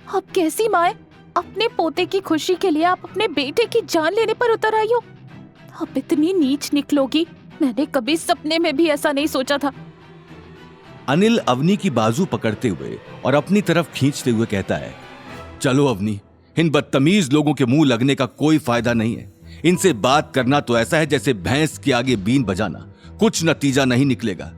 आप कैसी माँ हैं? अपने पोते की खुशी के लिए आप अपने बेटे की जान लेने पर उतर आई हो। आप इतनी नीच निकलोगी, मैंने कभी सपने में भी ऐसा नहीं सोचा था। अनिल अवनी की बाजू पकड़ते हुए और अपनी तरफ खींचते हुए कहता है, चलो अवनी, इन बदतमीज लोगों के मुंह लगने का कोई फायदा नहीं है। इनसे बात करना तो ऐसा है जैसे भैंस के आगे बीन बजाना, कुछ नतीजा नहीं निकलेगा।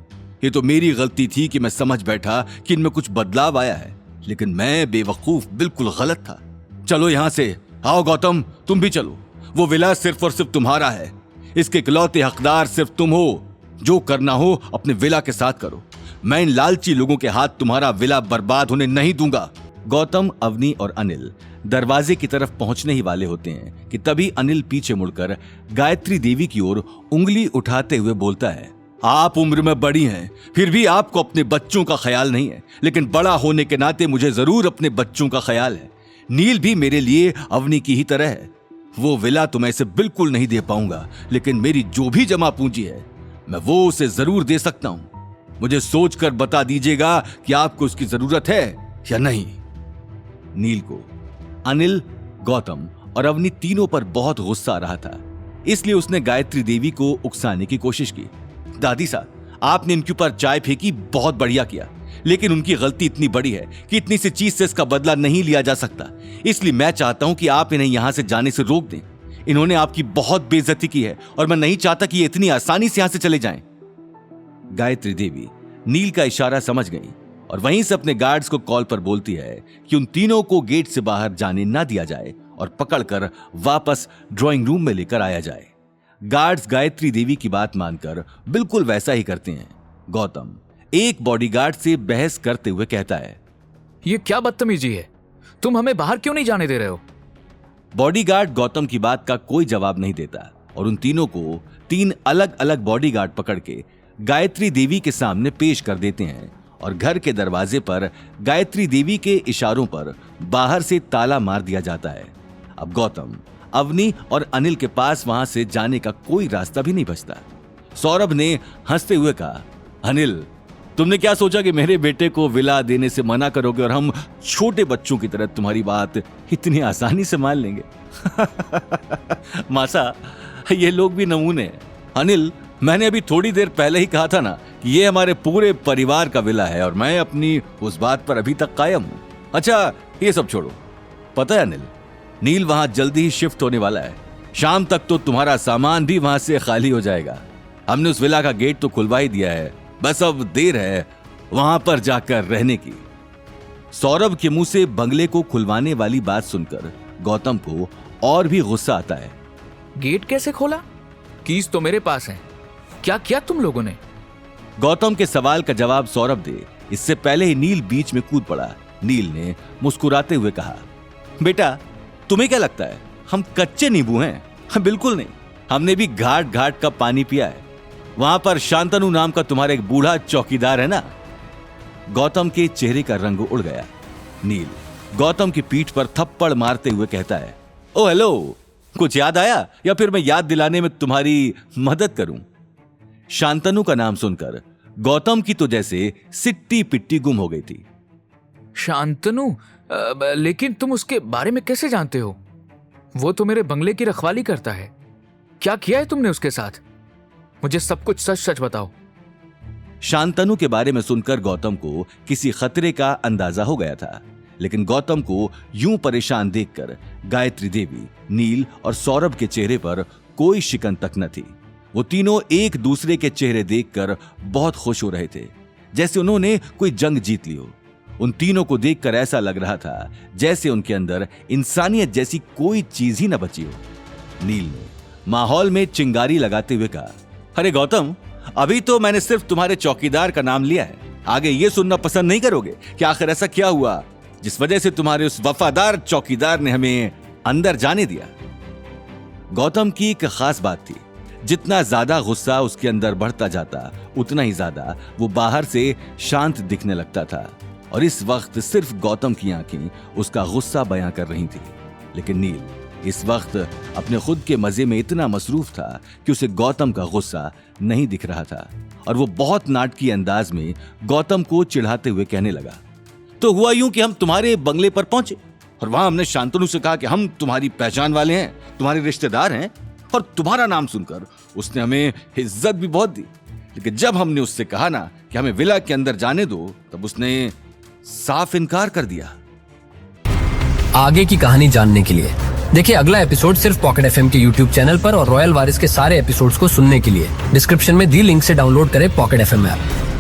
ये तो मेरी गलती थी कि मैं समझ बैठा कि इनमें कुछ बदलाव आया है, लेकिन मैं बेवकूफ बिल्कुल गलत था। चलो यहां से, आओ गौतम, तुम भी चलो। वो विला सिर्फ और सिर्फ तुम्हारा है, इसके इकलौते हकदार सिर्फ तुम हो। जो करना हो अपने विला के साथ करो, मैं इन लालची लोगों के हाथ तुम्हारा विला बर्बाद होने नहीं दूंगा। गौतम, अवनी और अनिल दरवाजे की तरफ पहुंचने ही वाले होते हैं कि तभी अनिल पीछे मुड़कर गायत्री देवी की ओर उंगली उठाते हुए बोलता है, आप उम्र में बड़ी हैं, फिर भी आपको अपने बच्चों का ख्याल नहीं है, लेकिन बड़ा होने के नाते मुझे जरूर अपने बच्चों का ख्याल है। नील भी मेरे लिए अवनी की ही तरह है। वो विला तो मैं इसे बिल्कुल नहीं दे पाऊंगा, लेकिन मेरी जो भी जमा पूंजी है मैं वो उसे जरूर दे सकता हूं। मुझे सोचकर बता दीजिएगा कि आपको उसकी जरूरत है या नहीं। नील को अनिल, गौतम और अवनी तीनों पर बहुत गुस्सा आ रहा था, इसलिए उसने गायत्री देवी को उकसाने की कोशिश की। दादी साहब, आपने इनके ऊपर चाय फेंकी, बहुत बढ़िया किया, लेकिन उनकी गलती इतनी बड़ी है कि इतनी सी चीज से इसका बदला नहीं लिया जा सकता। इसलिए मैं चाहता हूं कि आप इन्हें यहां से जाने से रोक दें। इन्होंने आपकी बहुत बेइज्जती की है और मैं नहीं चाहता कि ये इतनी आसानी से यहां से चले जाएं। गायत्री देवी नील का इशारा समझ गई और वहीं से अपने गार्ड्स को कॉल पर बोलती है कि उन तीनों को गेट से बाहर जाने ना दिया जाए और पकड़कर वापस ड्राइंग रूम में लेकर आया जाए। गार्ड्स गायत्री देवी की बात मानकर बिल्कुल वैसा ही करते हैं। गौतम एक बॉडीगार्ड से बहस करते हुए कहता है, ये क्या बदतमीजी है, तुम हमें बाहर क्यों नहीं जाने दे रहे हो? बॉडीगार्ड गौतम की बात का कोई जवाब नहीं देता और उन तीनों को 3 अलग अलग बॉडीगार्ड पकड़ के गायत्री देवी के सामने पेश कर देते हैं और घर के दरवाजे पर गायत्री देवी के इशारों पर बाहर से ताला मार दिया जाता है। अब गौतम, अवनी और अनिल के पास वहां से जाने का कोई रास्ता भी नहीं बचता। सौरभ ने हंसते हुए कहा, अनिल, तुमने क्या सोचा कि मेरे बेटे को विला देने से मना करोगे और हम छोटे बच्चों की तरह तुम्हारी बात इतनी आसानी से मान लेंगे? मासा, ये लोग भी नमूने हैं। अनिल, मैंने अभी थोड़ी देर पहले ही कहा था ना कि ये हमारे पूरे परिवार का विला है और मैं अपनी उस बात पर अभी तक कायम हूं। अच्छा, ये सब छोड़ो। पता है अनिल, नील वहां जल्दी ही शिफ्ट होने वाला है। शाम तक तो तुम्हारा सामान भी वहां से खाली हो जाएगा। हमने उस विला का गेट तो खुलवा ही दिया है, बस अब देर है वहां पर जाकर रहने की। सौरभ के मुंह से बंगले को खुलवाने वाली बात सुनकर गौतम को और भी गुस्सा आता है। गेट कैसे खोला? कीज तो मेरे पास है, क्या किया तुम लोगों ने? गौतम के सवाल का जवाब सौरभ दे इससे पहले ही नील बीच में कूद पड़ा। नील ने मुस्कुराते हुए कहा, बेटा, तुम्हें क्या लगता है हम कच्चे नींबू हैं? बिल्कुल नहीं, हमने भी घाट घाट का पानी पिया है। वहां पर शांतनु नाम का तुम्हारा एक बूढ़ा चौकीदार है ना। गौतम के चेहरे का रंग उड़ गया। नील गौतम की पीठ पर थप्पड़ मारते हुए कहता है, ओ हेलो, कुछ याद आया या फिर मैं याद दिलाने में तुम्हारी मदद करूं? शांतनु का नाम सुनकर गौतम की तो जैसे सिट्टी पिट्टी गुम हो गई थी। शांतनु? लेकिन तुम उसके बारे में कैसे जानते हो? वो तो मेरे बंगले की रखवाली करता है। क्या किया है तुमने उसके साथ? मुझे सब कुछ सच सच बताओ। शांतनु के बारे में सुनकर गौतम को किसी खतरे का अंदाजा हो गया था, लेकिन गौतम को यूं परेशान देखकर गायत्री देवी, नील और सौरभ के चेहरे पर कोई शिकन तक न थी। वो तीनों एक दूसरे के चेहरे देखकर बहुत खुश हो रहे थे, जैसे उन्होंने कोई जंग जीत ली हो। उन तीनों को देखकर ऐसा लग रहा था जैसे उनके अंदर इंसानियत जैसी कोई चीज ही न बची हो। नील ने माहौल में चिंगारी लगाते हुए कहा, अरे गौतम, अभी तो मैंने सिर्फ तुम्हारे चौकीदार का नाम लिया है। आगे ये सुनना पसंद नहीं करोगे कि आखिर ऐसा क्या हुआ जिस वजह से तुम्हारे उस वफादार चौकीदार ने हमें अंदर जाने दिया? गौतम की एक खास बात थी, जितना ज्यादा गुस्सा उसके अंदर बढ़ता जाता उतना ही ज्यादा वो बाहर से शांत दिखने लगता था और इस वक्त सिर्फ गौतम की आंखें उसका गुस्सा बयां कर रही थी। लेकिन नील इस वक्त अपने खुद के मजे में इतना मसरूफ था कि उसे गौतम का गुस्सा नहीं दिख रहा था और वो बहुत नाटकीय अंदाज में गौतम को चिढ़ाते हुए कहने लगा, तो हुआ यूं कि हम तुम्हारे बंगले पर पहुंचे और वहां हमने शांतनु से कहा कि हम तुम्हारी पहचान वाले हैं, तुम्हारे रिश्तेदार हैं, और तुम्हारा नाम सुनकर उसने हमें इज्जत भी बहुत दी। लेकिन जब हमने उससे कहा ना कि हमें विला के अंदर जाने दो, तब उसने साफ इनकार कर दिया। आगे की कहानी जानने के लिए देखिए अगला एपिसोड सिर्फ पॉकेट एफएम के यूट्यूब चैनल पर, और रॉयल वारिस के सारे एपिसोड्स को सुनने के लिए डिस्क्रिप्शन में दी लिंक से डाउनलोड करें पॉकेट एफएम ऐप।